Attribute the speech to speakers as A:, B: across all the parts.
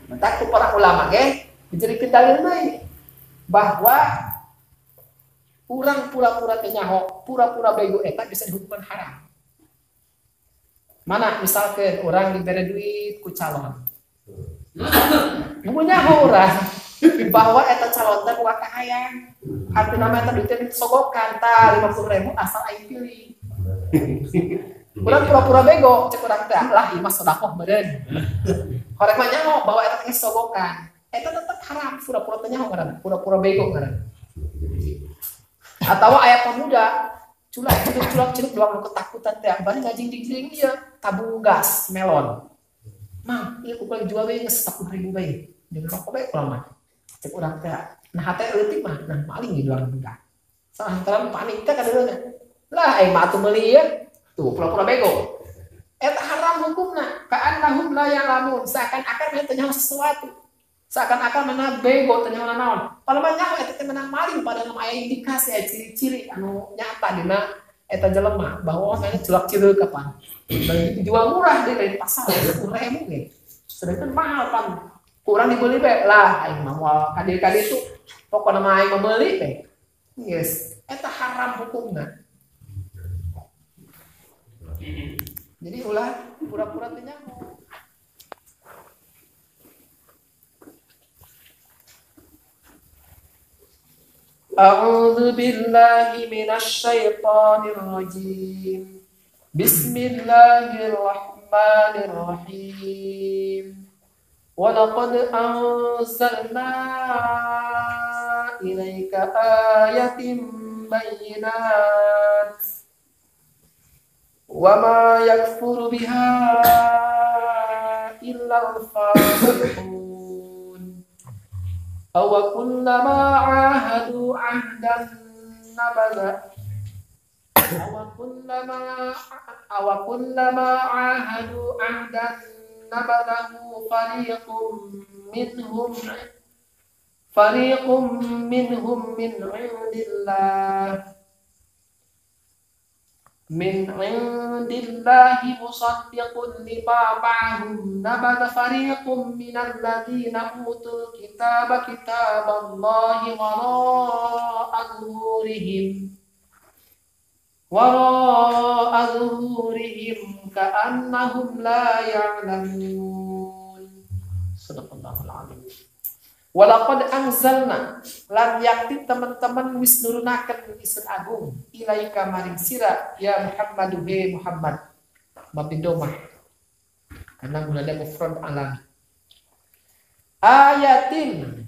A: Maka para ulama dijadikan dalil lain bahwa urang pura-pura teu nyaho, pura-pura bego eta bisa dihukuman haram. Mana misalkan orang diberi duit ku calon. Munya urang bahwa eta calon teh kuat kahayang. Artina mah eta duitnya disogokan tah 50.000 asal aing pilih. Urang pura-pura bego cek urang teh lah ieu mah sedekah meureun. Horek mah nyaho bahwa eta teh sogokan. Eta tetep haram pura-pura teh nyaho ngaranna, pura-pura bego ngaranna. Atau ayat pemuda culak-culak doang ketakutan teh bari ngajing-jing dia tabung gas melon. Mang, ieu ku jual we geus 10.000 bae. Jeung rokok bae kumaha. Cek urang teh nah hate leutik mah nah maling di doang muda. Salantaran panik teh kadeurna. Lah aing mah atuh meuli ya. Tuh pura-pura bego. Eta haram hukumna. Ka'annahum la ya'lamun. Seakan-akan dia tanya sesuatu. Seakan-akan mana bego tanya mana naon. Padahal nyaho eta teh menang maling padahal aya indikasi aya ciri-ciri anu nyata dina eta jelema bahwa mana culak-culak kapan. Dijual murah di pasar 10.000 ge. Sedangkan mahal pan. Kurang dibeli bae lah aing mah moal kadi-kadi itu pokona mah aing meuli bae. Yes, eta haram hukumna. Jadi ulah pura-pura teh nyaho. A'udzu billahi minasy syaithanir rajim. Bismillahirrahmanirrahim. Wa laqad anzalna ilaika ayatin bayyinat wa ma yakfuru biha illa al-fasiqun. Aw kullama ahadu ahdan nabadha aw kullama ahadu ahdan nabadahu fariqum minhum min indillahi musaddiqun lima ma'ahum nabada fariqum minal ladzina utul kitaba kitaballahi wara'a zuhurihim ka'annahum la ya'lamun. Sadaqallahul azim. Walaqad anzalna lan yakti teman-teman wis nurunakeun isun agung ilaika maring sira ya Muhammadu he Muhammad mabindomah kana guna ada mufrad alami ayatin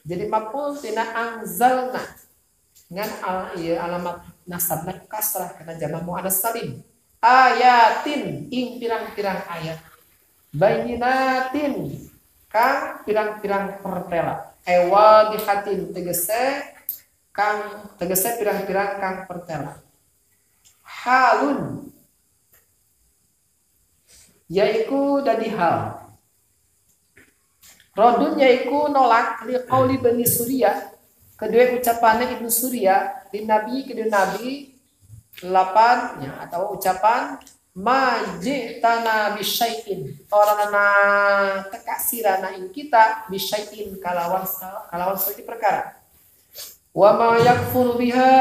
A: jadi maf'ul tina anzalna ngan alamat nasabna kasrah kana jamak muannas salim ayatin ing pirang-pirang ayat bayyinatin kang pirang-pirang pertela ewa dihatin tegese pirang-pirang kang pertela halun yaiku dadi hal rodun yaiku nolak liqauli bani Surya kedua ucapannya Ibnu Surya di Nabi kedua Nabi 8 nya atau ucapan majitana bisyai'in orangna teka sirana ing kita bisyai'in kalawan suatu perkara wa ma yakfuru biha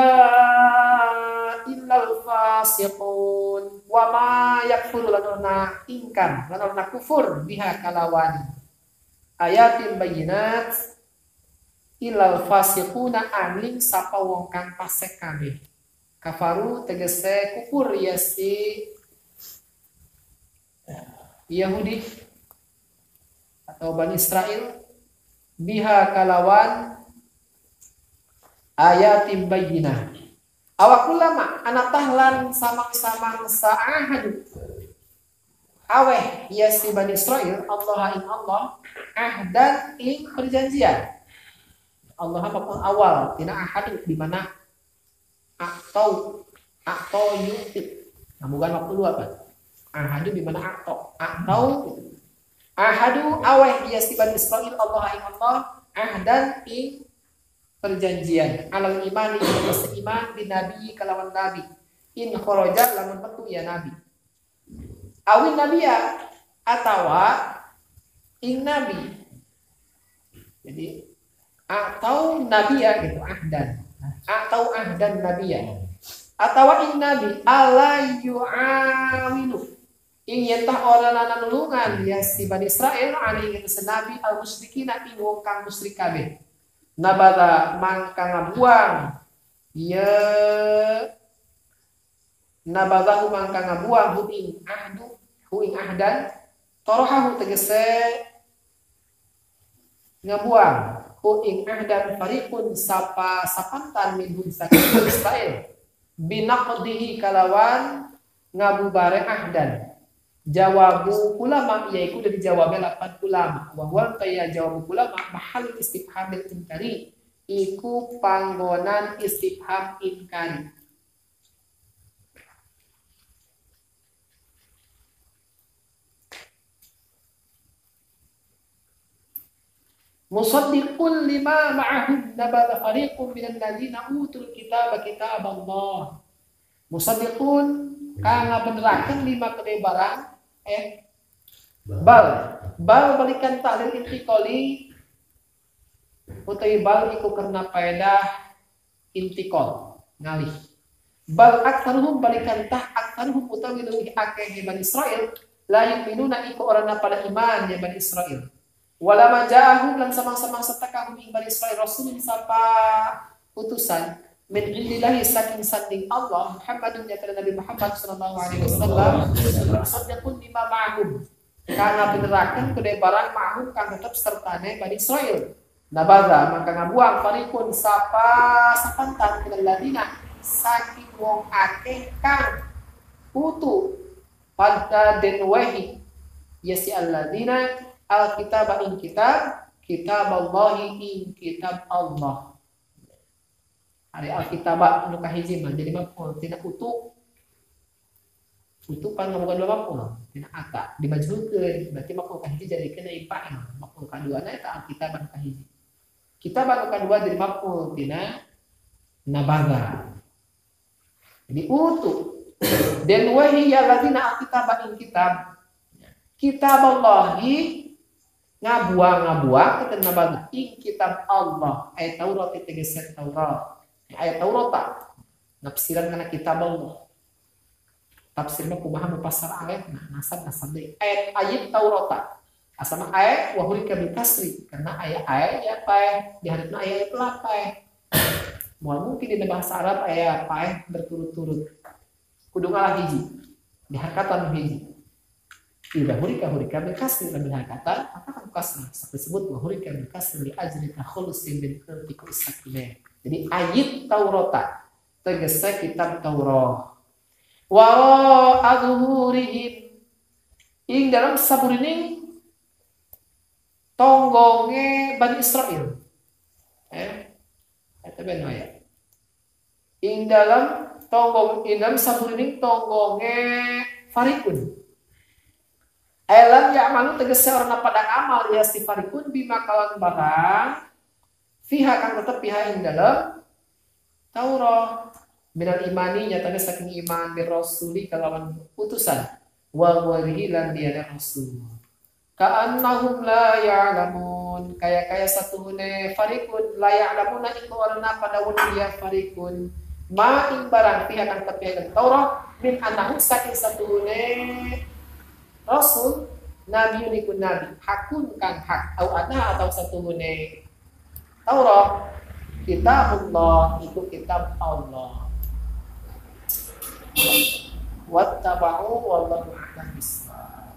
A: illal fasiqun wa ma yakfuru lanona ingkar lanona kufur biha kalawan ayatin bayyinat illal fasiquna amling sapa wong kang fasik kabeh kafaru tegese kufur ya si Yahudi atau Bani Israel biha kalawan ayatim bayyinah awakulama anak tahlan samang-samang sa'ahadu aweh ya si Bani Israel Allah ahdan ing perjanjian Allah apapun awal tina ahadu di mana atau yuti nah bukan waktu dua kan ahadu di mana atau ahadu aweh bias Bani Israil Allah ahdan ing perjanjian alal imani seiman bin nabi kalawan nabi in kharaja lamun metu ya nabi awin nabiya atawa ing nabi. Jadi atau nabiya gitu, ahdan. Atau ahdan nabiya. Atawa ing nabi ala yu'awilu. Ing yentah orang nulungan ya si Bani Israel ani itu senabi al musyrikina ing wong kang musyrik kabeh. Nabala mangka ngabuang ya nabalahu mangka ngabuang huing ahdu huing ahdan torohahu tegese ngabuang huing ahdan fariqun sapa sapantan minhum saking Israel binaqdihi kalawan ngabubare ahdan. Jawabu ulama yaitu dari jawabnya 8 ulama. Wahwal kaya jawabu ulama mahal istifhamil inkari iku panggonan istifham inkari. Musaddiqul lima ma'ahum nabala fariqum minal ladzina utul kitaba kitaballah. Musaddiqun kang benerakeun lima kedai barang bal balikan tahlil intikoli utai bal iku karena faedah intikol ngalih bal aktaruhum balikan tah aktaruhum utawi leuwih akeh Bani Israil la yu'minuna iku orangna pada iman ya Bani Israil wala maja'ahum lan samang-samang setakahum ing Bani Israil rasulun sapa utusan min indillahi saking sanding Allah Muhammadun ya Nabi Muhammad sallallahu alaihi wasallam sadaqun lima ma'hum karena benerakeun kedai barang ma'hum kang tetep sertane Bani Israil nabaza maka ngabuang fariqun sapa sapantan kedai ladina saking wong akeh kang putu pada den wahi yasi alladina alkitab ing kitab Allahi ing kitab Allah. Ari alkitabah anu kahiji mah jadi maf'ul tina utuh pan ngomongkeun dua maf'ul tina ata dimajhulkeun berarti maf'ul kahiji jadi kena fa'il maf'ul kaduana eta alkitabah anu kahiji kitab anu kadua jadi maf'ul tina nabaga jadi utuh dan wahi ya ladina alkitabah ing kitab Allahi ngabuang kita nabaga ing kitab Allah ayat Taurat tegese Taurat ayat Taurat nafsiran kana kitab Allah tafsirna kumaha mufassar ayat nasab deui ayat Taurat asama ayat wa hurika bil kasri karena ayat ya paeh di hareupeuna ayat lah paeh moal mungkin di bahasa Arab ayat paeh berturut-turut kudu ngalah hiji di harkatan hiji ida hurika bil kasri bil harkatan apa kasna disebut wa hurika bil kasri li ajli takhullusin bil irtiqal sakileh. Jadi ayat Taurat tegese kitab Taurat. Wa adhurihim ing dalam saburining tonggonge Bani Israil. Eta ben aya. Ing dalam saburining tonggonge Farikun. Alam ya'malu tegese orang pada ngamal ya si Farikun bima kalan barang fiha kang tetep piha ing dalam Taurat minal imani nyatanya saking iman bir rasuli kalawan utusan wa walihi lan dia rasul ka'annahum la ya'lamun kaya satune Farikun la ya'lamuna iku orana pada dia Farikun ma ing barang piha kang tetep ing Taurat min annahum saking satune rasul nabi unikun nabi hakun kang hak atau satune Taurat kitabullah itu kitab Allah. Wattaba'u wallahu a'lam bissawab.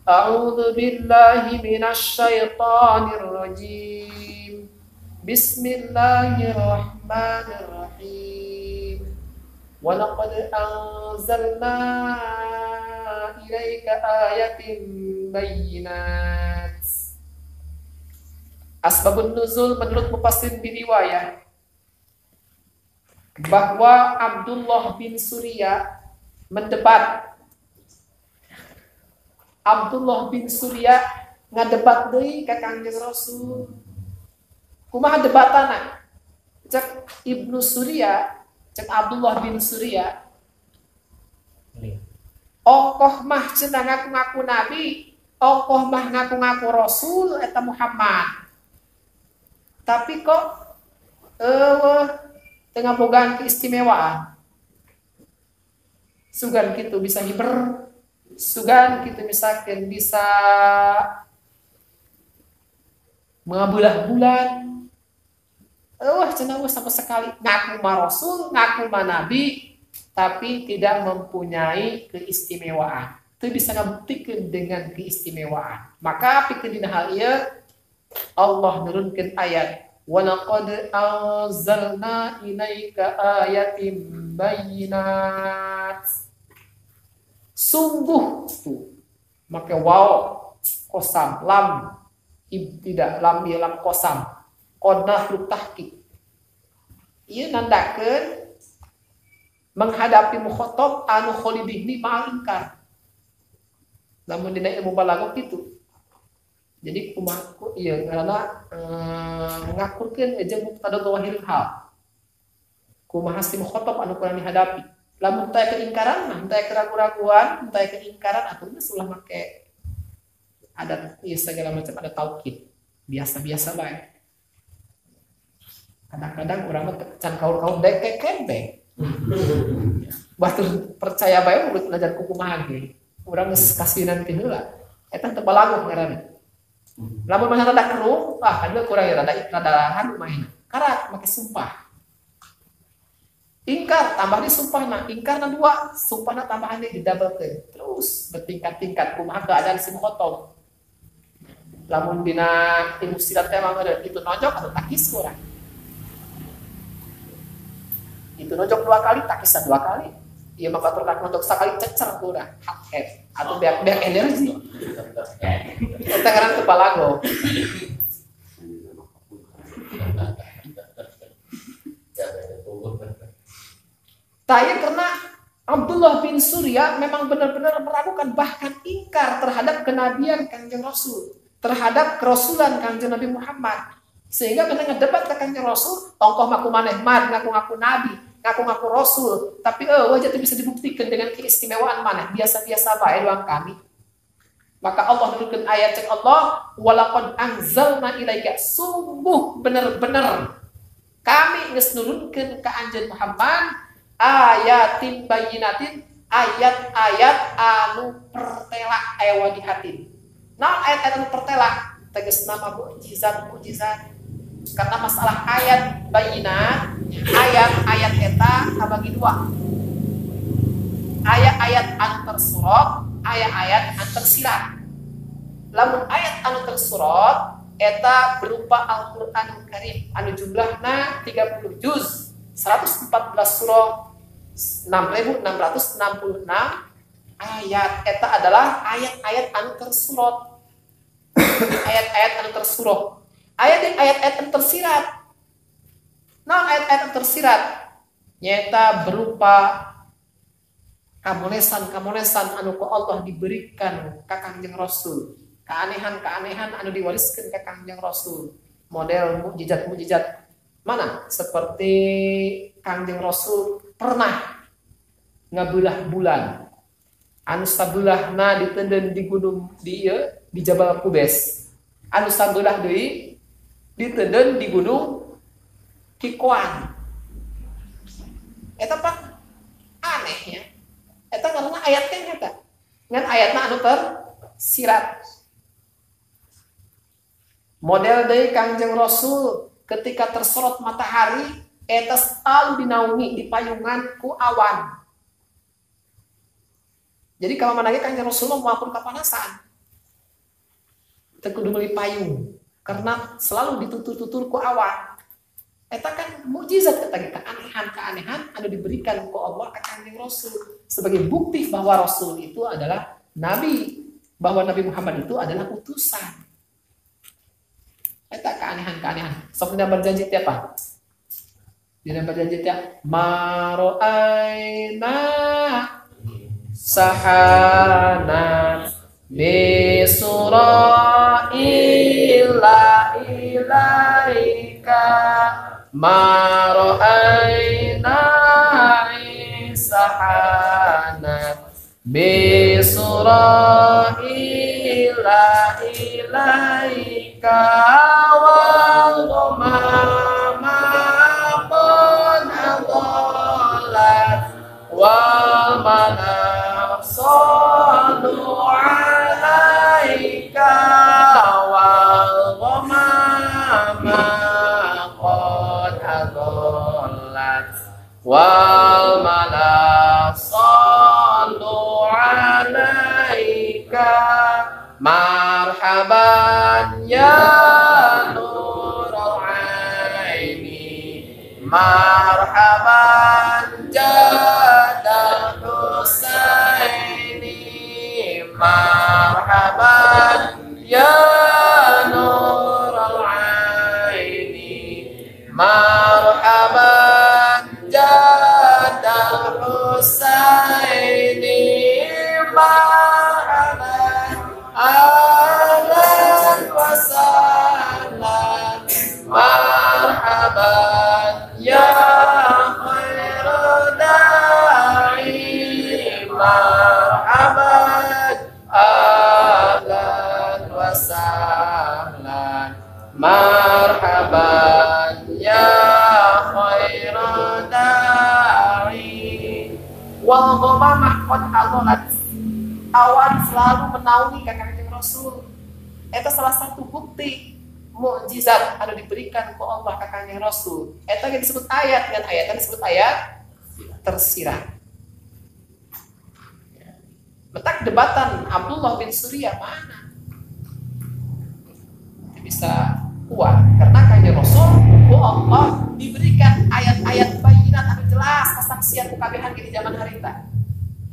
A: A'udzu billahi minasy syaithanir rajim. Bismillahirrahmanirrahim. Wa laqad anzalna ilaika ayatin bayyinat. Asbabun nuzul menurut mufassir biriwayah bahwa Abdullah bin Surya mendebat. Abdullah bin Surya ngadebat deui ka Kangjeng Rasul. Kumaha debatana? Cek Ibnu Surya, cek Abdullah bin Surya. ongkoh mah cenah ngaku-ngaku nabi, ongkoh mah ngaku-ngaku rasul eta Muhammad. Tapi kok tengah bogaan keistimewaan. Sugan gitu bisa hiber, sugan gitu misalkan bisa mengabulah bulan. Cenah sama sekali ngaku mah rasul, ngaku mah nabi, tapi tidak mempunyai keistimewaan. Itu bisa ngabuktikan dengan keistimewaan. Maka pikir dina hal ieu Allah nurunkeun ayat wa laqad anzalna ilaika ayatin bayyinat. Sungguh tuh make waw kosam lam tidak lam ya lam kosam qadna huruf tahqiq. Ieu nandakeun menghadapi mukhatab anu kholidihni ma'al ingkar. Lamun dina ilmu balaghah kitu. Jadi kumaha ieu ngaranna ngakurkeun jeung mubtada dhahirul hal. Kumaha si mukhatab anu kurang dihadapi. Lamun teu keingkaran mah teu keraguan, teu keingkaran atuh ulah make adat ieu segala macam ada taukid. Biasa-biasa bae. Kadang-kadang urang mah can kaur-kaur dek kembe. Batur percaya bae urut belajar kumaha ge. Urang geus kasinan ti heula. Eta teu balaguh ngaranna. Lamun mah rada keruh, ada kurang rada hanu main. Karat make sumpah. Ingkar tambah di sumpahna, ingkarna dua, sumpahna tambahannya didabelkeun. Terus bertingkat-tingkat kumaha keadaan si mukhatab. Lamun dina ilmu sirat teh mah itu nojok atau takis kurang. Itu nojok 2 kali, takisna 2 kali. Ieu mah batur kak nojok sakali cecer kurang. Head atau beak energi. Eta ngaran teu balago. Tanya karena Abdullah bin Surya memang benar-benar meragukan bahkan ingkar terhadap kenabian Kanjeng Rasul, terhadap kerasulan Kanjeng Nabi Muhammad. Sehingga ketika debat ke Kanjeng Rasul, ongkoh maku maneh mad ngaku-ngaku nabi, ngaku-ngaku rasul, tapi wajah itu bisa dibuktikan dengan keistimewaan maneh, biasa-biasa bae doang kami. Maka Allah menurunkan ayat cek Allah, walaqad anzalna ilaika, sungguh benar-benar kami geus nurunkeun ka anjeun Muhammad ayatin bayyinatin, ayat-ayat anu pertela wadihatin. Nah, ayat-ayat anu pertela tegas nama mukjizat. Karena masalah ayat bayyinat, ayat-ayat eta kabagi 2. Ayat-ayat anu tersurat, ayat-ayat anu tersirat. Lamun ayat anu tersurat eta berupa Al-Qur'anul Karim anu jumlahna 30 juz, 114 surah, 6.666 ayat. Eta adalah ayat-ayat anu tersurat. Ayat-ayat anu tersurat. Ayat-ayat anu tersirat. Nah, ayat-ayat anu tersirat nyata berupa kamonesan anu ku Allah diberikan ka Kanjeng Rasul. Keanehan-keanehan anu diwariskeun ka Kanjeng Rasul. Model mukjizat-mukjizat mana? Seperti Kanjeng Rasul pernah ngabelah bulan. Anu sabelahna ditenden di gunung di Jabal Qubais. Anu sabelah deui ditenden di gunung Kikoan. Eta pak anehnya. Eta karena ayatnya nyata. Ngan ayatna anu tersirat. Model deui Kanjeng Rasul ketika tersorot matahari eta selalu dinaungi di payungan ku awan. Jadi kalau manage Kanjeng Rasulullah maupun kapanasan teu kudu meuli payung karena selalu ditutur-tutur ku awan. Eta kan mukjizat eta keanehan-keanehan anu diberikan ku Allah ka Kanjeng Rasul sebagai bukti bahwa Rasul itu adalah nabi, bahwa Nabi Muhammad itu adalah utusan. Eta keanehan-keanehan. Sok dina berjanji teh apa? Dina berjanji teh maroaina sahana bisura illa ilaika maroaina sahana Israila ilaika wal ghamama qad adallat wal manassalu alaika wal ghamama qad adallat wal manassalu alaika marhaban ya nurul aini marhaban jadal husaini marhaban ya nurul aini marhaban jadal husaini marhaban ahlan wa sahlan marhaban ya khairu da'i marhaban ahlan wa sahlan marhaban ya khairu da'i wal ghamamah qad adallat awan selalu menaungi kakang Rasul. Eta salah satu bukti mukjizat anu diberikan ku Allah kakang Rasul. Eta yang disebut ayat, dengan ayat yang disebut ayat tersirat. Letak debatan Abdullah bin Surya mana? Bisa kuat karena kakang Rasul ku Allah diberikan ayat-ayat bayinat anu jelas kesaksian ku kabehan di zaman harita.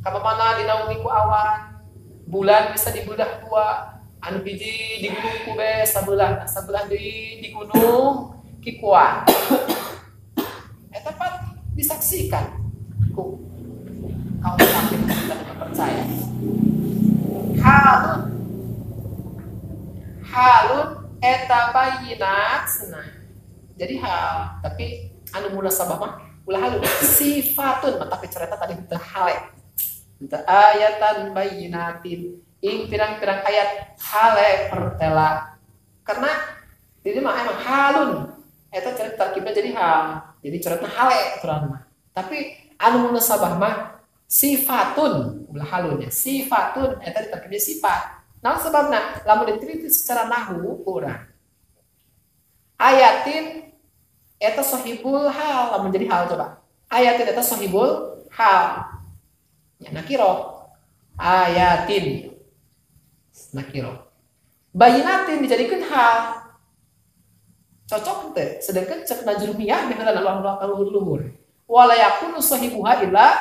A: Kamana dinaungi ku awan, bulan bisa dibelah dua, anu hiji di gunung kube sabelah di gunung kikuan. Eta pat disaksikan ku kaum kafir dan percaya. Halun eta bayinat senang. Jadi hal, tapi anu munasabah mah ulah halun sifatun mata cerita tadi teu hale. Untuk ayatan bayinatin ing pirang-pirang ayat hale pertela karena ini mah emang halun eta cerita tarkibna jadi hal jadi cerita hale aturan mah tapi anu munasabah mah sifatun ulah halunnya sifatun eta ditarkibna sifat naon sebabna lamun diteliti secara nahwu urang ayatin eta sahibul hal lamun jadi hal coba ayatin eta sahibul hal ya nakiro ayatin nakiro bayinatin dijadikan hal cocok teh sedangkan cek najrumiyah dengan Allah luhur wala yakunu sahibuha illa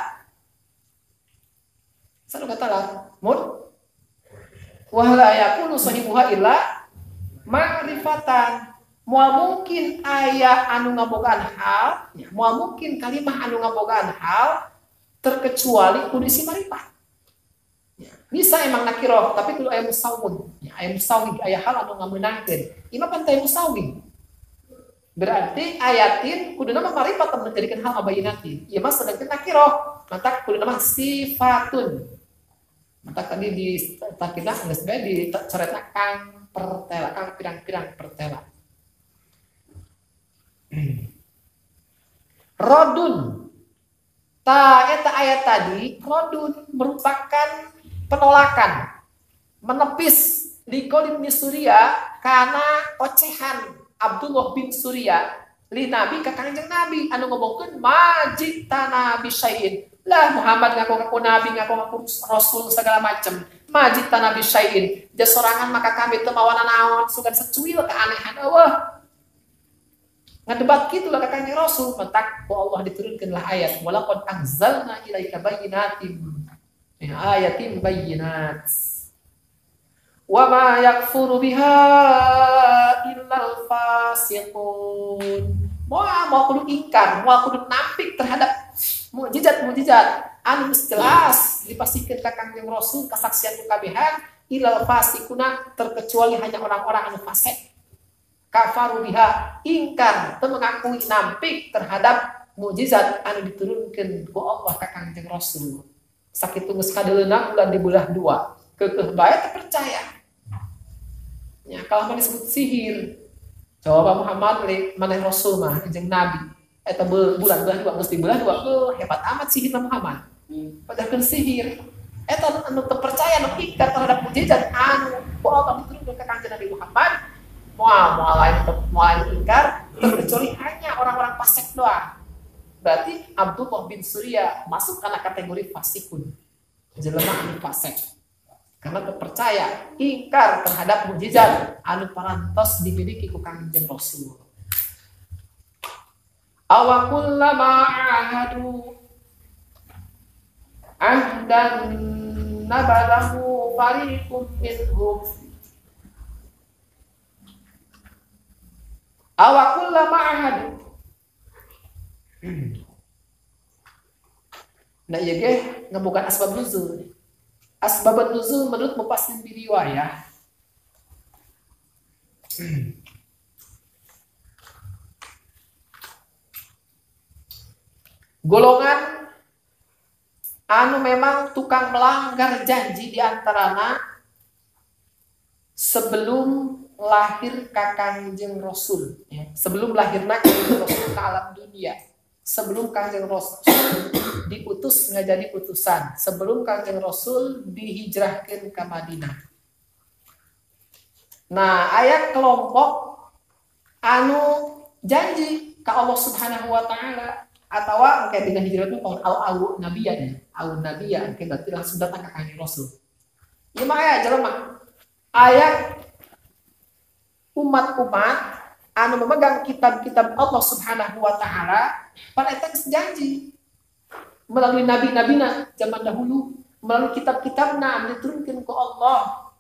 A: sanu kata lah mud wala yakunu sahibuha illa ma'rifatan moal mungkin aya anu ngabogaan hal ya moal mungkin kalimah anu ngabogaan hal terkecuali kudu isi marifat. Ya, bisa emang nakiroh, tapi kudu aya musawwid. Ya, aya musawwid, aya hal anu ngameunangkeun. Ima pan teh musawwid. Berarti ayatin kudu nama marifat temen jadikeun hal abayinatin. Ieu mah sedengkeun nakiroh, mata kudu nama sifatun. Mata tadi di takina geus bae di coretna kang pertela, kang pirang-pirang pertela. Rodun eta ayat tadi rodun merupakan penolakan menepis liqaul bin Surya karena ocehan Abdullah bin Surya li Nabi ka Kangjeng Nabi anu ngomongkeun majid tanabi syai'in lah Muhammad ngaku-ngaku Nabi ngaku-ngaku Rasul segala macam majid tanabi syai'in dia sorangan maka kami teu mawana naon sugan secuil keanehan eueuh ngadebat kitu lah kakang Rasul mentak ku Allah diturunkanlah ayat walaqad anzalna ilaika bayyinatin ayatin bayyinat wa ma yakfuru biha illal fasiqun mau kudu ingkar mau kudu nampik terhadap mukjizat anu jelas dipastikan kakang Rasul kesaksian kabehan illal fasiquna terkecuali hanya orang-orang anu fasik kafaru biha ingkar teu mengakui nampik terhadap mukjizat anu diturunkeun ku Allah ka Kangjeng Rasul sakit geus kadeleuna bulan dibelah dua keukeuh bae terpercaya nya kalau mah disebut sihir coba Muhammad maneh rasul mah jeung nabi eta bulan belah dua geus dibelah dua hebat amat sihir Muhammad padahal sihir eta anu terpercaya nu ingkar terhadap mukjizat anu ku Allah diturunkeun ka kanjeng Nabi Muhammad moal ingkar terkecuali hanya orang-orang fasik doang. Berarti Abdullah bin Surya masuk karena kategori fasikun, jelema anu fasik. Karena terpercaya ingkar terhadap mukjizat anu parantos dimiliki ku Kanjeng Rasul. Awa kullama ahadu ahdan nabalahu fariqum minhum awa kullama ahadu. Nah iya ge ngebukan asbab nuzul. Asbab nuzul menurut mufassir riwayah golongan anu memang tukang melanggar janji di antarana sebelum lahir Kanjeng Rasul ya. Sebelum lahirna Kanjeng Rasul ke alam dunia, sebelum Kanjeng Rasul diutus nggak jadi utusan, sebelum Kanjeng Rasul dihijrahkan ke Madinah. Nah, ayat kelompok anu janji ke Allah Subhanahu wa taala atau kayak dengan hijrah itu tahun al nabiyan, al nabiyan kayak berarti langsung datang ke Kanjeng Rasul. Ieu mah aya jelema ayat umat-umat anu memegang kitab-kitab Allah Subhanahu wa taala pada eta janji melalui nabi-nabina zaman dahulu, melalui kitab-kitabna anu diturunkeun ku Allah.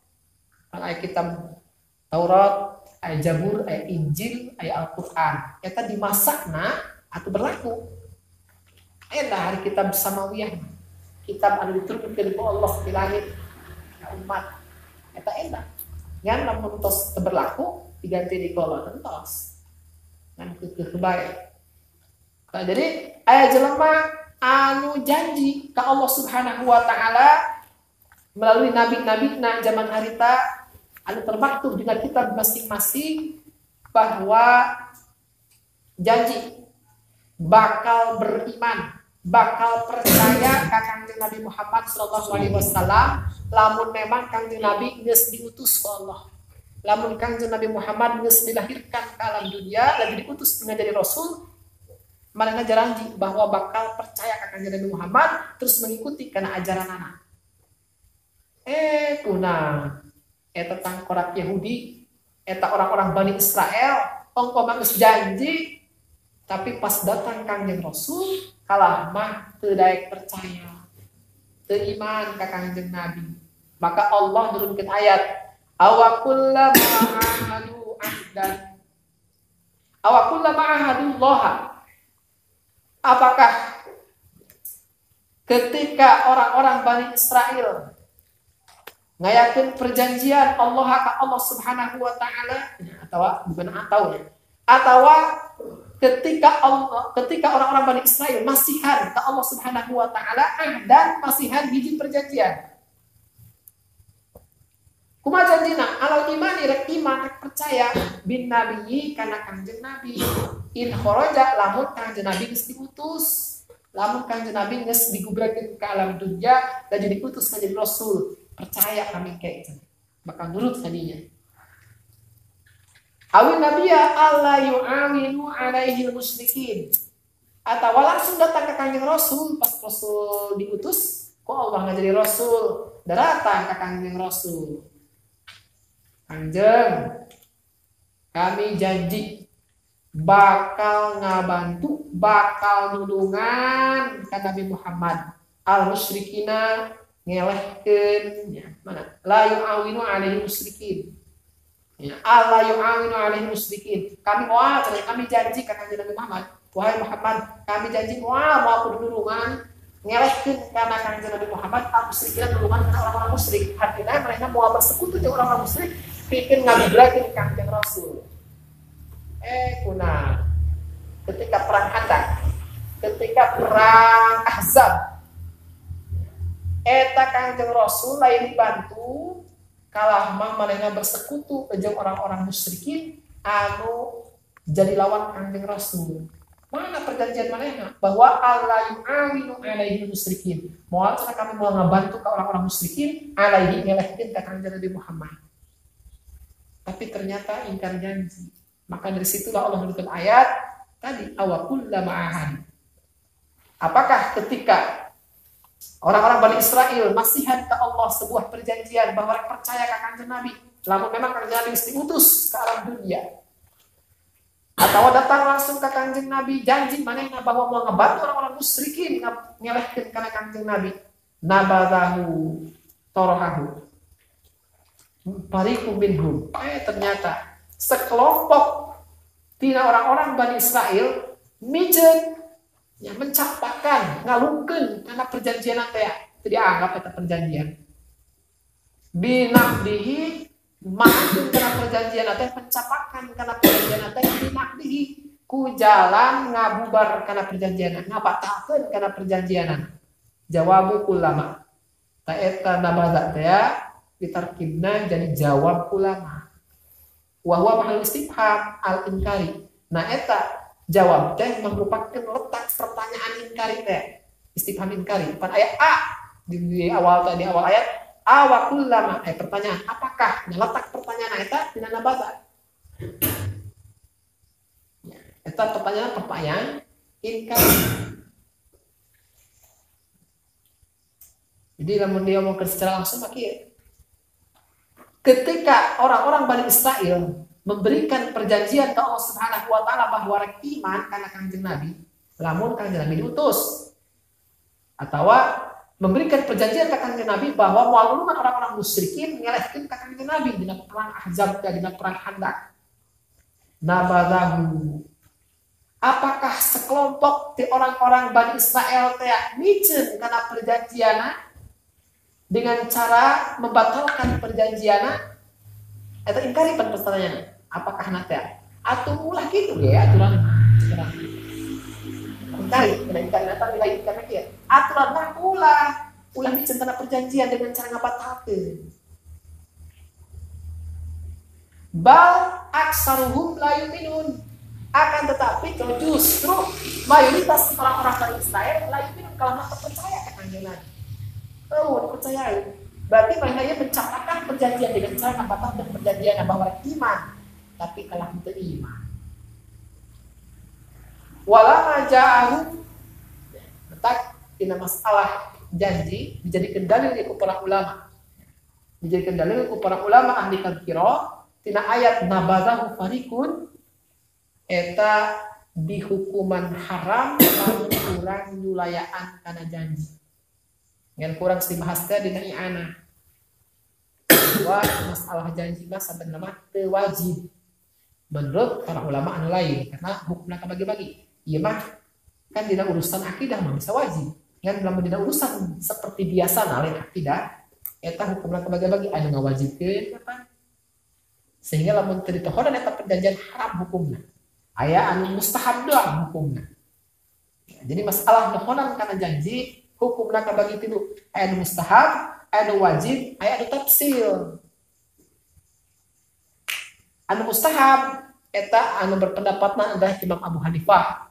A: Aya kitab Taurat, aya Zabur, aya Injil, aya Al-Qur'an. Eta dimasakna atuh berlaku. Eta hari kitab samawiyah, kitab anu diturunkeun ku Allah di langit ka umat. Eta eta. Ngan lamun tos berlaku diganti di kolon entos ngan keueuh bae. Nah, jadi aya jelema anu janji ka Allah Subhanahu wa taala melalui nabi-nabina zaman harita anu termaktub di kitab masing-masing bahwa janji bakal beriman, bakal percaya ka Kanjeng Nabi Muhammad sallallahu alaihi wasallam lamun memang Kanjeng Nabi geus diutus ku Allah. Lamun Kanjeng Nabi Muhammad geus dilahirkan ke alam dunia dan diutus menjadi rasul, manehna janji bahwa bakal percaya ka Kanjeng Nabi Muhammad terus mengikuti kana ajaranana. Kuna eta tangkorak Yahudi, eta orang-orang Bani Israel, pongkoma geus janji tapi pas datang Kanjeng Rasul kalah mah teu daek percaya, teu iman ka Kanjeng Nabi. Maka Allah nurunkeun ayat awa kullama ahadu ahdan awa kullama ahadullah. Apakah ketika orang-orang Bani Israel ngayakeun perjanjian Allah ka Allah Subhanahu wa taala atau ketika orang-orang Bani Israel masihan ka Allah Subhanahu wa taala dan masihan hiji perjanjian. Kumaha janjina? Alal imani rek iman rek percaya bin nabiyyi kana Kanjeng Nabi. In kharaja lamun Kanjeng Nabi geus diutus, lamun Kanjeng Nabi geus digubrekeun ka alam dunya dan jadi diutus menjadi rasul, percaya kami kayak itu. Bakal nurut tadinya. Awin nabiyya alla yu'awinu alaihi musyrikin. Atau langsung datang ke Kanjeng Rasul pas Rasul diutus, kok Allah nggak jadi Rasul, datang ke Kanjeng Rasul. Kanjeng, kami janji bakal ngabantu, bakal nulungan ka Nabi Muhammad. Al musyrikina ngelehkeun ya, mana? La yu'awinu alaihi musyrikin. Ya, la yu'awinu alaihi musyrikin. Kami kami janji ka Kanjeng Nabi Muhammad. Wahai Muhammad, kami janji mau aku nulungan ngelehkeun kana Kanjeng Nabi Muhammad al musyrikin nulungan kana orang-orang musyrik. Artinya mereka mau bersekutu jeung orang-orang musyrik. Bikin ngabibrakin Kanjeng Rasul. Kuna ketika perang Khandaq, ketika perang Ahzab, eta Kangjeng Rasul lain dibantu kalah mah manehna bersekutu jeung orang-orang musyrikin anu jadi lawan Kangjeng Rasul. Mana perjanjian manehna bahwa Allah yu'awinu alaihi musyrikin. Moal kami mau ngabantu ke orang-orang musyrikin alaihi ngelehkeun ka Kangjeng Nabi Muhammad. Tapi ternyata ingkar janji. Maka dari situlah Allah menurunkan ayat tadi awakullama ahad. Apakah ketika orang-orang Bani Israel masihan ke Allah sebuah perjanjian bahwa mereka percaya ke Kangjeng Nabi, lamun memang Kangjeng Nabi diutus ke alam dunia, atau datang langsung ke Kangjeng Nabi janji manehna bahwa mau ngebantu orang-orang musyrikin ngelehkeun kana Kangjeng Nabi, nabadahu torohahu fariqum minhum. Ternyata sekelompok tina orang-orang Bani Israel mijeun yang mencapakan ngalungkeun karena perjanjian teh tidak anggap eta perjanjian binakdihi maafkeun karena perjanjian teh pencapakan karena perjanjian teh binakdihi ku jalan ngabubar karena perjanjian ngabatalkeun karena perjanjian jawabu ulama ta eta nabada teh ditarkibna jadi jawab ulama wa huwa mahal istifham al inkari. Nah eta jawab teh merupakan letak pertanyaan inkari teh istifham inkari pada ayat A di awal ayat awakullama pertanyaan apakah letak pertanyaan eta dina nabata eta pertanyaan inkari. Jadi lamun dia ngomong secara langsung makin ketika orang-orang Bani Israel memberikan perjanjian ke Allah Subhanahu wa taala bahwa rek iman karena Kangjeng Nabi, lamun Kangjeng Nabi diutus. Atau memberikan perjanjian ke Kangjeng Nabi bahwa moal orang-orang musyrikin ngelehkeun ka Kangjeng Nabi dina perang Ahzab dina perang Khandaq. Nabadahu. Apakah sekelompok di orang-orang Bani Israel teh miceun kana perjanjianna dengan cara membatalkan perjanjianna? Eta ingkari pertanyaannya. Apakah nanti atau ulah gitu ya aturan ingkari nanti nilai ingkari ya aturan mah ulah dicentana perjanjian dengan cara ngabatalkeun. Bal aksaruhum la yu'minun, akan tetapi justru mayoritas orang-orang Bani Israel la yu'minun kalau mereka percaya ke Kangjeng Nabi. Percaya. Berarti mereka mencatatkan perjanjian dengan cara ngabatalkeun perjanjian bahwa iman tapi kalah untuk iman. Walama ja'ahu letak tina masalah janji dijadikan dalil ku para ulama. Dijadikan dalil ku para ulama ahli tafsir tina ayat nabadahu fariqun eta dihukuman haram lamun kurang nyulayaan kana janji. Ngan kurang dibahas teh dina i'anah. Wa masalah janji mah sabenerna teu wajib. Menurut para ulama anu lain karena hukumna kabagi-bagi. Ieu mah kan dina urusan akidah mah bisa wajib. Ngan lamun dina urusan seperti biasa lain akidah eta hukumna kabagi-bagi anu ngawajibkeun apa? Sehingga lamun teu ditohoran eta perjanjian haram hukumna. Aya anu mustahab doang hukumna. Jadi masalah nohonan kana janji hukumna kabagi tilu. Aya anu mustahab, aya anu wajib, aya anu tafsil. Anu mustahab eta anu berpendapatna adalah Imam Abu Hanifah,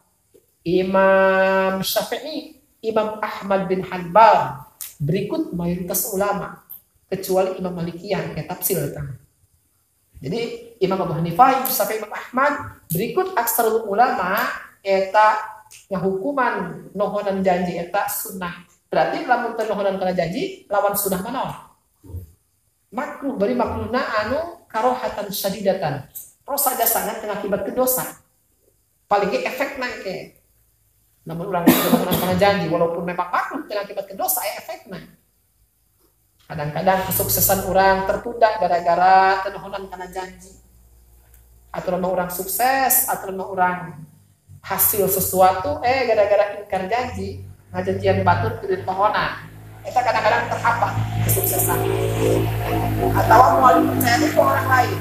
A: Imam Syafi'i, Imam Ahmad bin Hanbal, berikut mayoritas ulama kecuali Imam Malikiyah kayak tafsir eta. Jadi Imam Abu Hanifah, Imam Syafi'i, Imam Ahmad, berikut aksarul ulama eta yang hukuman nohonan janji eta sunnah. Berarti lamun teu nohonan kana janji lawan sunnah manaon? Makruh bari makruhna anu karohatan syadidatan. Rosa dasangan kena akibat dosa. Paling ge efekna ke. Namun urang nohonan kana janji walaupun memang makruh kena akibat dosa aya efekna. Kadang-kadang kesuksesan orang tertunda gara-gara teu nohonan kana janji. Aturan orang sukses, aturan orang hasil sesuatu gara-gara ingkar janji, ngajanjian batur teu ditohonan. Eta kadang-kadang terhambat kesuksesan. Atau mau dipercaya ke orang lain.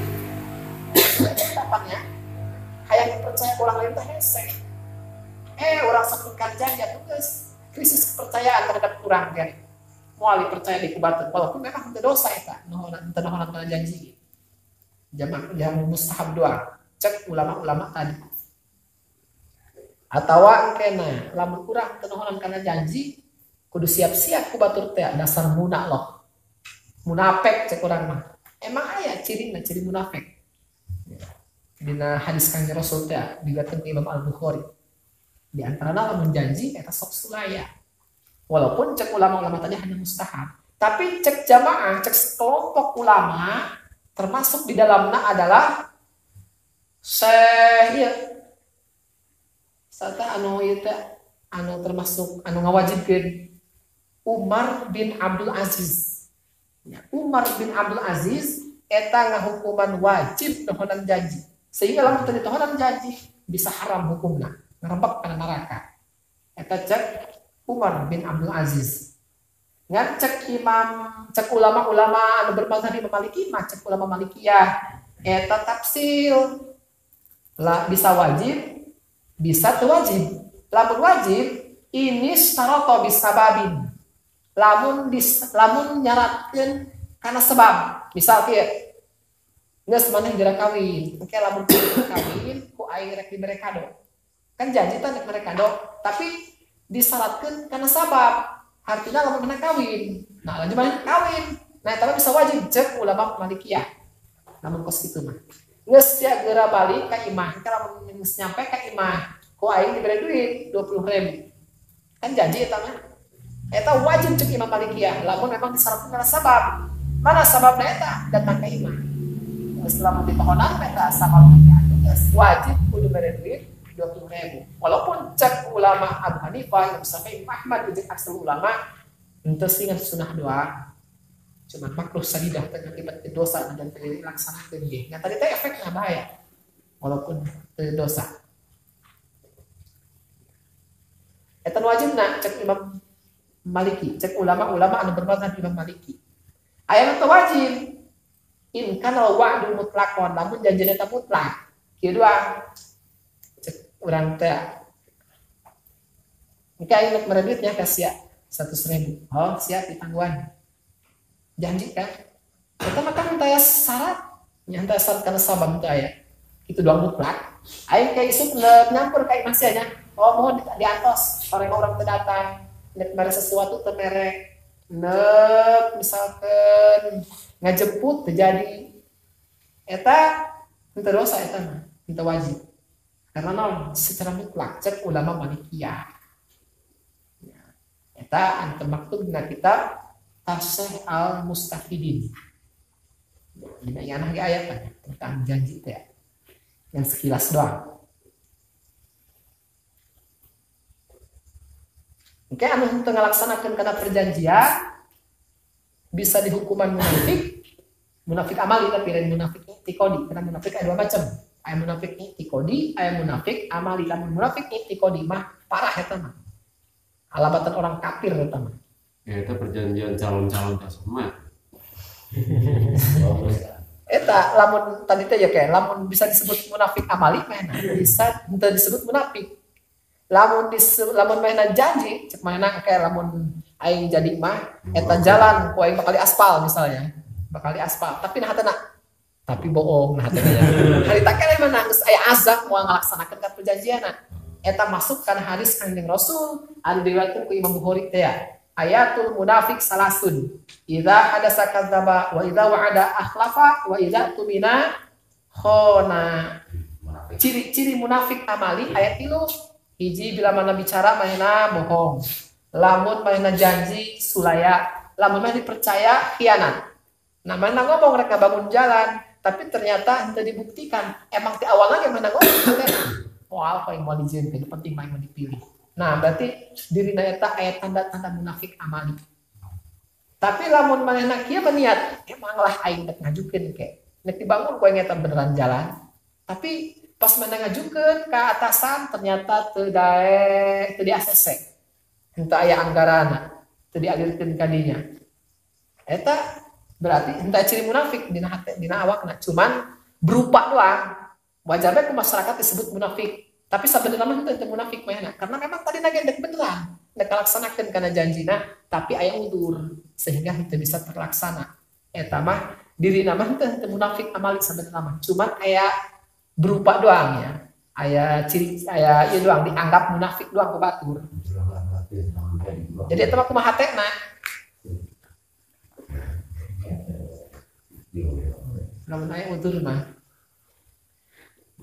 A: Tampaknya hayang dipercaya ke orang lain teh hese. Orang sakingkar janji atuh geus krisis kepercayaan terhadap urang kan. moal percaya di kubatur walaupun memang teu dosa eta nuhonan kana janji yang mustahab doang cek ulama-ulama tadi atawa kena lamun urang teu nuhonan kana janji kudu siap-siap kubatur teh dasar munafik cek urang mah emang aya ciri munafik dina hadis Kanjeng Rasul teh diriwayatkeun Imam Al-Bukhari di antarana lamun janji eta sok sulaya walaupun cek ulama-ulama tadi hanya mustahab tapi cek jamaah cek sekelompok ulama termasuk di dalamnya adalah serta anu termasuk anu ngawajibkeun Umar bin Abdul Aziz Umar bin Abdul Aziz eta ngahukuman wajib nuhonan janji sehingga lamun teu ditohonan janji bisa haram hukumna ngerebek kana neraka eta cek Umar bin Abdul Aziz ngan cek ulama-ulama anu bermazhab Imam Maliki mah cek ulama Malikiyah eta tafsil lah bisa wajib bisa teu wajib lamun wajib ini syarata bisababin lamun nyaratkeun kana sebab misal kieu geus maneh geura kawin engke lamun kawin ku aing rek dibere kado kan janji teh rek mereka kado tapi disyaratkan karena sabab artinya lamun mana kawin nah lanjut mana kawin nah tapi bisa wajib cek ulama Malikiyah namun kos itu mah geus sia geura balik ka imah kalau geus nyampe ka imah ku aing diberi duit 20.000 kan janji eta mah eta wajib cek Imam Malikiyah lamun memang disyaratkan karena sabab mana sababna eta datang ka imah geus lamun ditohonan eta sababna geus wajib kudu beri duit 20.000 walaupun cek ulama Abu Hanifah Imam Syafi'i Imam Ahmad jeung aksar ulama henteu singan sunah doa cuma makruh sadidah teh akibat dosa dan teu dilaksanakeun ge nya tadi teh efekna bahaya walaupun teu dosa eta wajibna cek Imam Maliki cek ulama-ulama anu bermazhab Imam Maliki aya nu wajib in kana wa'du mutlaqon lamun janjina teh mutlak kieu doang urang teh engke aing merebitnya ka sia 100.000 oh siap ditangguhan janji kan eta mah kan teh syarat nya teh syarat kana sabab teh aya itu doang mutlak aing ka isuk nyampur ka imah sia nya oh mohon diantos orang orang teh datang nek mere sesuatu teh mere nek misalkan ngajemput terjadi eta henteu dosa eta mah henteu wajib karena non secara mutlak cek ulama Malikiyah eta anu termaktub dina kitab Tafsir Al-Mustafidin dina ieu ge ayat tentang janji teh yang sekilas doang oke anu teu ngalaksanakeun kana perjanjian bisa dihukuman munafik amali tapi lain munafik i'tiqadi karena munafik ada dua macam aya munafik i'tiqadi, aya munafik amali. Lamun munafik i'tiqadi mah parah eta mah. Alabatan orang kafir eta mah.
B: Ya eta perjanjian calon-calon tasma.
A: Eta lamun tadi teh ya kayak lamun bisa disebut munafik amali mah bisa henteu disebut munafik. Lamun mainan janji cek mainan kayak lamun aing jadi mah eta jalan ku aing bakal aspal misalnya. Bakal aspal tapi nah hatana tapi bohong nah hatanya harita keneh mah geus aya azab moal ngalaksanakeun ka perjanjianna eta masuk kana hadis Kanjeng Rasul anu diriwayatkeun ku Imam Bukhari teh ayatul munafik salasun idza hadasa kadzaba wa idza wa'ada akhlafa wa idza tumina khona. Ciri-ciri munafik amali ayat 3 hiji bila mana bicara mainna bohong, lamun mainna janji sulaya, lamun mah dipercaya khianat. Nah mana ngomong mereka bangun jalan tapi ternyata henteu dibuktikan emang di awalnya ge mana ngomong moal paling mau dijieunkeun penting main mau dipilih. Nah berarti dirina eta aya tanda-tanda munafik amali. Tapi lamun manehna kieu berniat emanglah aing rek ngajukeun ke nek dibangun ku aing eta beneran jalan tapi pas mana ngajukeun ka atasan ternyata teu di ACC henteu aya anggaranna teu dialirkeun ka dinya eta berarti entah ciri munafik dina awakna cuman berupa doang wajarnya ku masyarakat disebut munafik Tapi sebenarnya mah itu munafik mah karena memang tadi nagendek beneran ndak laksanakeun kana janjina tapi aya udur sehingga itu bisa terlaksana. Eta mah diri mah teu munafik amali sebenarnya mah cuman aya berupa doang ya. Aya ciri aya ieu doang dianggap munafik doang ku batur. Jadi eta mah kumaha hatena. Lamun aya udur mah.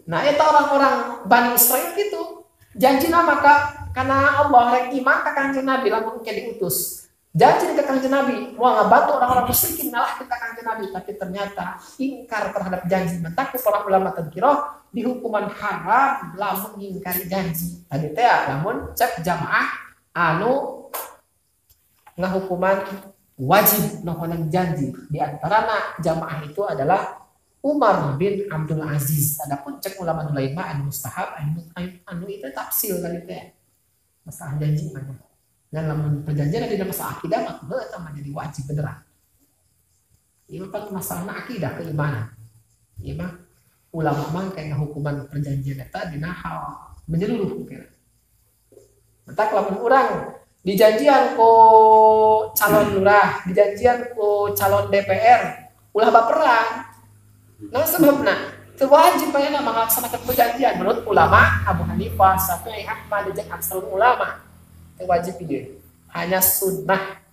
A: Nah, itu orang-orang Bani Israel gitu. Janjina maka karena Allah rek iman ka Kanjeng Nabi lamun ke diutus. Janji ke Kanjeng Nabi, mau ngabantu orang-orang musyrikin ngalah kita Kanjeng Nabi, tapi ternyata ingkar terhadap janji. Maka para ulama tadkirah di hukuman haram lamun ingkari janji. Tadi teh lamun cek jamaah anu ngahukuman wajib nohonan janji. Di antarana jamaah itu adalah Umar bin Abdul Aziz. Adapun cek ulama lain mah anu mustahab, anu itu tafsir kali teh. Masalah janji mana. Dan lamun perjanjian di masalah akidah mah eta mah jadi wajib beneran. Ieu kan masalah akidah keimanan. Ieu mah ulama mah kayak hukuman perjanjian eta dina hal menyeluruh kira. Mata lamun urang dijanjian ku calon lurah, dijanjian ku calon DPR, ulah baperan. Nah sebabna itu wajib bayana melaksanakan perjanjian menurut ulama Abu Hanifah, Syafi'i, Ahmad dan aksarul ulama itu wajib ieu hanya sunnah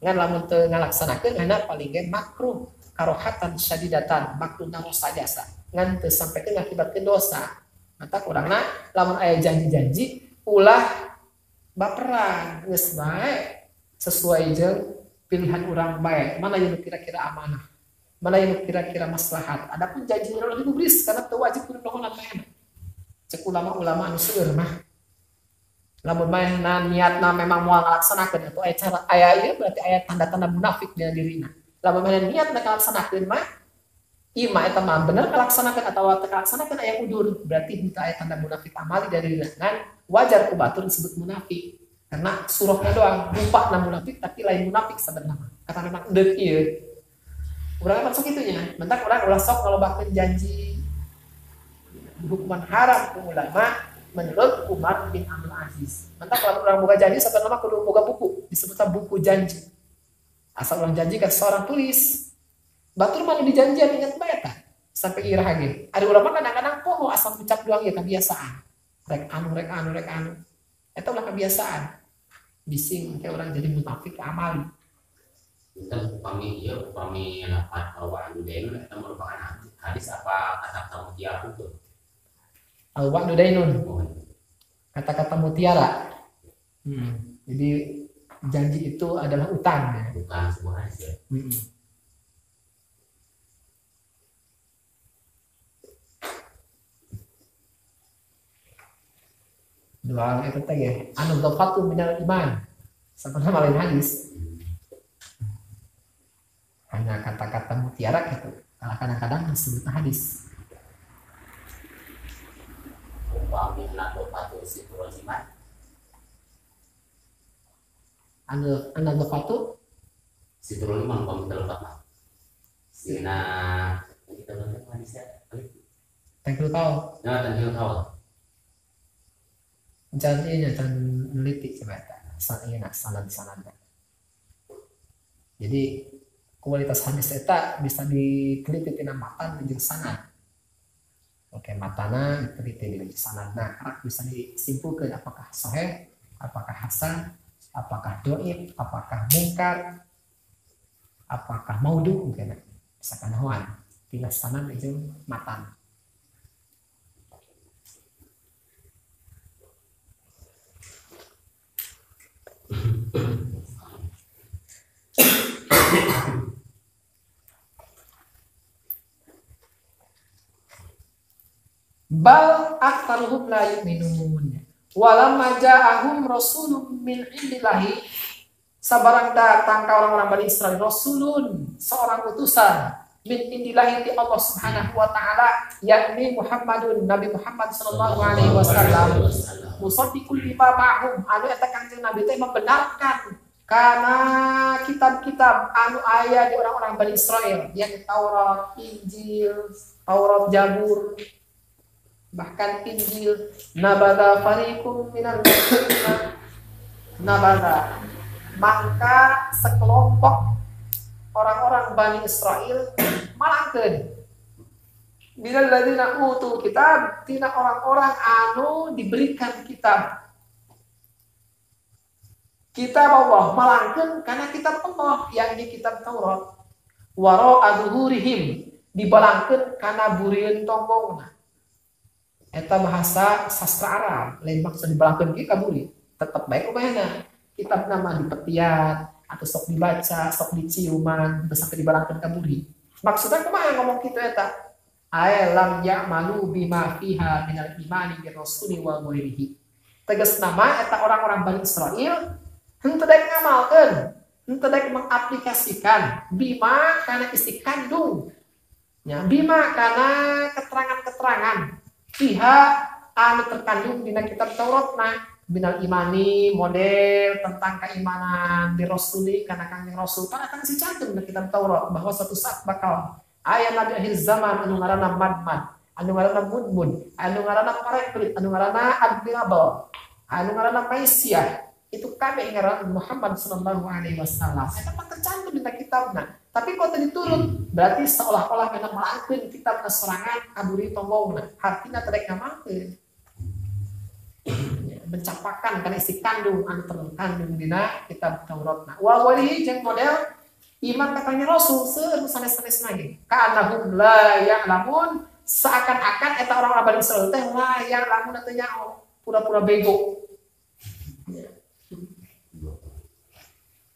A: ngan lamun teu ngalaksanakeun hanya paling ge makruh karohatan syadidatan makruh dosa jasa ngan teu sampekeun ngakibatkeun dosa mata kurangna lamun aya janji-janji ulah baperan geus bae sesuai jeung pilihan urang bae mana yang kira-kira amanah mana yang kira-kira maslahat. Adapun janjinya lebih gubris karena teu wajib kudu dohonan mah. Cek ulama-ulama anu seueur mah. Lamun mah niatna memang moal ngalaksanakeun atuh aya cara aya ieu berarti aya tanda-tanda munafik dina dirina. Lamun mah niatna ngalaksanakeun mah ieu mah eta mah bener ngalaksanakeun atawa teu ngalaksanakeun aya udur berarti henteu aya tanda munafik amali dari dirina. Kan wajar ku batur disebut munafik karena surahnya doang rupa munafik tapi lain munafik sebenarnya. Kata memang deuk ieu urang masuk itunya, mentak orang ulah sok kalau bahkan janji hukuman haram ku ulama menurut Umar bin Abdul Aziz. Mentak kalau orang boga janji sebenarnya kudu boga buku, disebutnya buku janji. Asal orang janji kan seorang tulis. Batur mana dijanjian ingat bae tah sampai irah ge. Ada ulama kadang-kadang poho asal ucap doang ya kebiasaan. Rek anu. Eta ulah kebiasaan. Bising kayak orang jadi munafik amali.
B: Kita upami dapat awak nudainun itu merupakan hadis apa kata-kata mutiara itu?
A: Awak nudainun kata-kata mutiara. Jadi janji itu adalah utang ya.
B: Bukan sebuah hadis ya.
A: Doa itu teh ya. Anu dhafatu minal iman. Sebenarnya lain hadis. Hanya kata-kata mutiara gitu. Kadang-kadang disebut hadis.
B: Upami nadofatu sitrul iman.
A: Nadofatu
B: Sitrul iman upami terlepas. Sina kita nonton hadisnya.
A: tengkul kau.
B: Nah, tengkul kau.
A: Jangan neliti coba. Sanad. Jadi kualitas hadis eta bisa diteliti tina matan jeung sanad. Oke, matana diteliti dengan sanadna, bisa disimpulkan apakah sahih, apakah hasan, apakah dhaif, apakah mungkar, apakah maudhu mungkin bisa kanawan tina sanad jeung matan. Bal aktaruhum la yu'minun. Walamma ja'ahum rasulun min indillahi, sabarang datang ke orang-orang Bani Israil rasulun, seorang utusan min indillahi di Allah Subhanahu wa taala, yakni Muhammadun, Nabi Muhammad sallallahu alaihi wasallam. Musaddiqul lima ma'hum, anu eta Kanjeng Nabi teh membenarkan karena kitab-kitab anu aya di orang-orang Bani Israil, yakni Taurat, Injil, Taurat, Zabur. Bahkan Injil, nabada fariqum minal mu'minina nabada, maka sekelompok orang-orang Bani Israel malangkeun minal ladzina utul kitab, tina orang-orang anu diberikan kitab. Kitab Allah malangkeun karena kitab Allah yang di kitab Taurat. Waro adzuhurihim, dibalangkeun kana burieun tonggongna. Eta bahasa sastra Arab, lain maksud dibalangkeun ki kaburi. Tetep bae kumana. Kitab nama dipetiat atau sok dibaca, sok diciuman, terus sampai dibalangkeun kaburi. Maksudnya kumaha ngomong kitu eta? Ay lam ya'malu bima fiha minal imani bi rasuli wa ghairihi. Tegas nama eta orang-orang Bani Israel henteu daek ngamalkeun, henteu daek mengaplikasikan bima kana isi kandung. Ya, bima kana keterangan-keterangan fiha anu terkandung dina kitab Tauratna binal imani, model tentang keimanan di rasuli kana kanjeng Rasul. Kan si cantum dina kitab Taurat bahwa suatu saat bakal aya nabi akhir zaman anu ngaranna Madmad, anu ngaranna Mudmud, anu ngaranna Pareklit, anu ngaranna Admirabel, anu ngaranna Mesiah. Itu kami ngaran Muhammad sallallahu alaihi wasallam. Eta mah tercantum di kitabna. Tapi kok tadi turun, berarti seolah-olah kana malangkeun kitab sorangan aburi tonggongna. Hartina teu daek ngamalkeun. Mencapakan kana isi kandung anu terkandung dina kitab Tauratna. Wa walihi jeung model iman katanya Rasul seueur sanes-sanes lagi. Ka'annahum la ya'lamun, seakan-akan eta orang-orang Bani Israil teh la ya'lamun teh nyaho, pura-pura bego.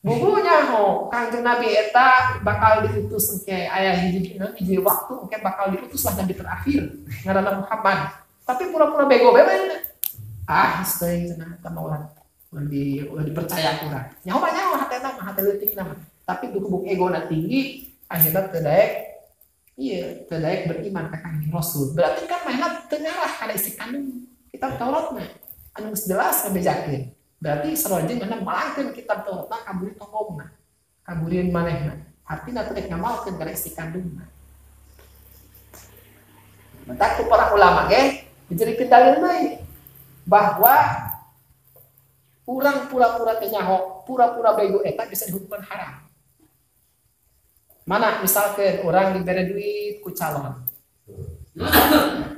A: Bukunya Kanjeng Nabi eta bakal diutus engke aya hiji waktu engke bakal diutus lah nabi terakhir ngaranna Muhammad. Tapi pura-pura bego bae bae. Stay cenah eta mah ulah dipercaya kurang. Nyaho hate eta mah hate leutik mah. Tapi buk egona tinggi akhirnya teu daek beriman ka Kanjeng Rasul. Berarti kan mainna teu ngarah kana isi kandung kitab Taurat mah. Anu jelas ngabejakeun. Berarti sarojeng mana malangkeun kitab Tauratna kaburi tonggongna, kaburieun manehna. Artina teu daek ngamalkeun kana isi kandungna. Mata ku para ulama ge dijadikeun dalil deui bahwa urang pura-pura teu nyaho, pura-pura bego eta bisa dihukumkan haram. Mana misalkan orang diberi duit ku calon.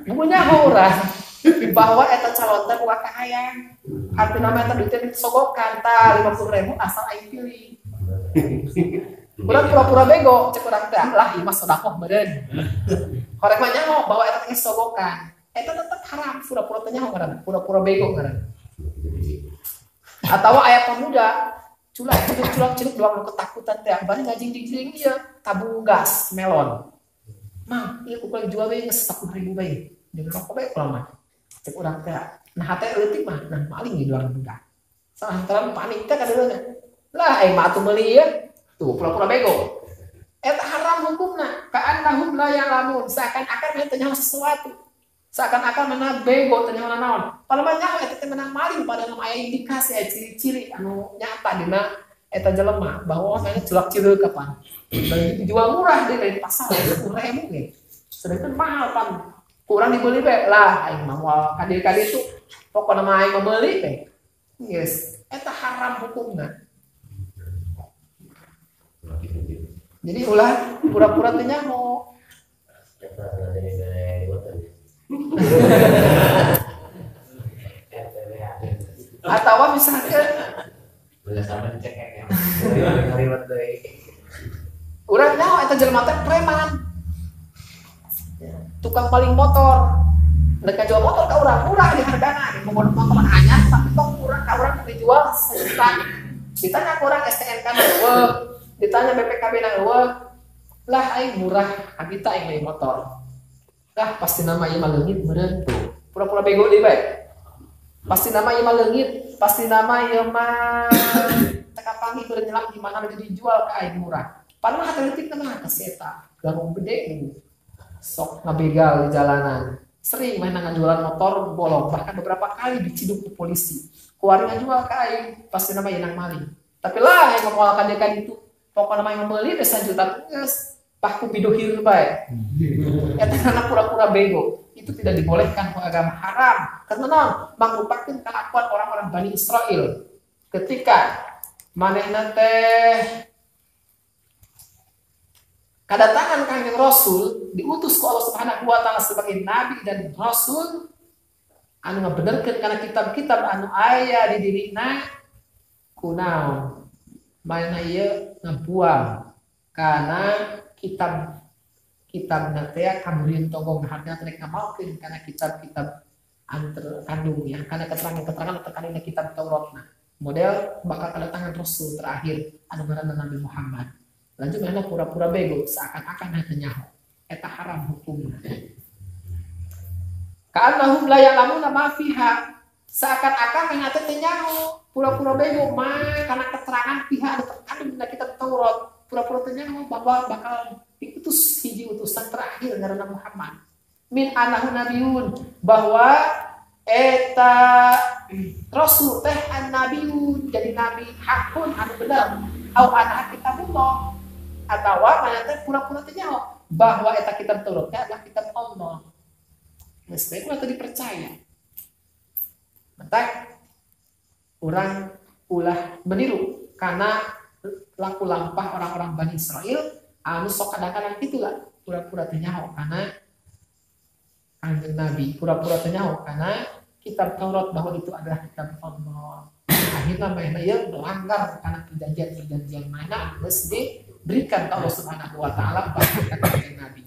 A: Nunya urang bahwa eta calon teh buka kahayang. Artina mah eta duitnya disogokan tah 50.000 asal aing pilih. Urang pura-pura bego cek urang teh lah ieu mah sedekah meureun. Horek mah nyaho bahwa eta teh sogokan. Eta tetep haram, pura-pura teh nyaho ngaran, pura-pura bego ngaran. Atau ayat pemuda culak doang ketakutan teh bari ngajing-jing ieu tabung gas melon. Mang, ieu ku kuliah jual we geus 10.000 bae. Jeung rokok bae lama. Cek urang teh. Nah hate leutik mah nah maling ieu doang budak. Salantaran panik teh kadeuleunya. Lah aing mah atuh meuli ieu. Tuh pura-pura bego. Eta haram hukumna. Ka'annahum la ya'lamun, seakan-akan ieu teh nyaho sesuatu. Seakan-akan mana bego teh nyaho naon. Padahal mah nyaho eta teh menang maling padahal aya indikasi aya ciri-ciri anu nyata dina eta jelema bahwa mana culak cireu kapan. Dan dijual murah deh dari pasar 10.000 ge. Sedangkan mahal pan. Kurang dibeli bae lah aing mah moal kade-kade itu pokona mah aing mah meuli bae. Yes, eta haram hukumna. Jadi ulah pura-pura teh nyaho. Atau misalkan urang nyaho eta jelema teh preman. Tukang paling motor. Mereka jual motor ka urang, murah di hargana, motor anyar tapi kok urang ka urang dijual 1 juta. Ditanya ke urang STNK na eueuh, ditanya BPKB na eueuh. Lah aing murah, habita aing beli motor. Lah pasti nama ieu mah leungit meureun tuh. Pura-pura bego deui bae. Pasti nama ieu mah leungit, pasti nama ieu mah teka pangi keur nyelam di mana dijual ka aing murah. Padahal hate leutik mah kaseta, garung gede nih. Sok ngabegal di jalanan. Sering main ngajualan motor bolong, bahkan beberapa kali diciduk ke polisi. Kuari ngajual ka aing, pasti nama ieu nang maling. Tapi lah yang memualkan dia kan itu, pokoknya nama yang membeli 1 juta geus paku bidohir bae. Eta anak pura-pura bego. Itu tidak dibolehkan ke agama haram. Karena non merupakan kelakuan orang-orang Bani Israel. Ketika manehna teh kedatangan Kanjeng Rasul diutus ku Allah Subhanahu wa taala sebagai nabi dan rasul anu ngabenerkeun kana kitab-kitab anu aya di dirina kunaon mana ieu ngabuang kana kitab teh kamulieun togong harga teh ngamaokeun kana kitab-kitab anu terkandung ya kana keterangan-keterangan terkandung di kitab Tauratna model bakal kedatangan rasul terakhir anu ngaranna Nabi Muhammad. Lanjut mana pura-pura bego seakan-akan hanya nyaho eta haram hukumna. Ka'annahum la ya'lamuna ma fiha seakan-akan hanya teh nyaho pura-pura bego mah karena keterangan pihak anu terkandung di kitab Taurat pura-pura teh nyaho bahwa bakal diutus hiji utusan terakhir ngaranna Muhammad min anahu nabiyun bahwa eta rasul teh an-nabiyun jadi nabi hakun anu bener au ana kitabullah atau mana teh pura-pura teh nyaho bahwa eta kitab Taurat adalah kitab Allah. Geus bae kudu dipercaya. Mentak urang ulah meniru karena laku lampah orang-orang Bani Israel anu sok kadang-kadang gitulah pura-pura teh nyaho karena Kanjeng Nabi pura-pura teh nyaho karena kitab Taurat bahwa itu adalah kitab Allah. Akhirnya mana ya melanggar karena perjanjian mana harus diberikan Allah Subhanahu wa taala kepada Kanjeng Nabi.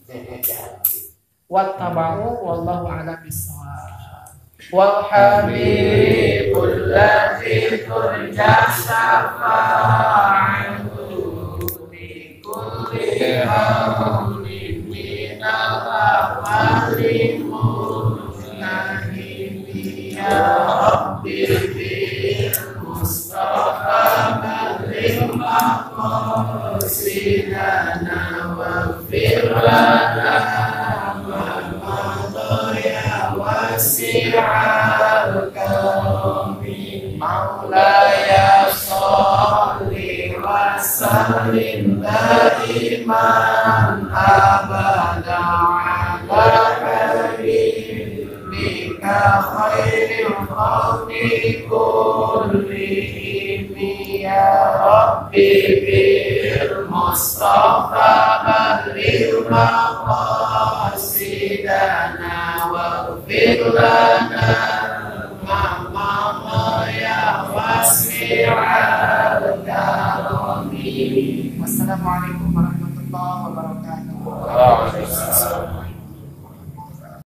A: Wattaba'u wallahu a'lam bissawab. Wal habibul ladzi turja syafa'atuhu li kulli hawlin minal awwali munahimi ya rabbi Sidana wa firlana ya wasi'al karami maulaya sholli wa sallim daiman abada ala habibika khairil khalqi kullihim ya rabbi bil mustafa balil maqasidana waghfir lana ma ya wasi'al karami. Wassalamualaikum warahmatullahi wabarakatuh.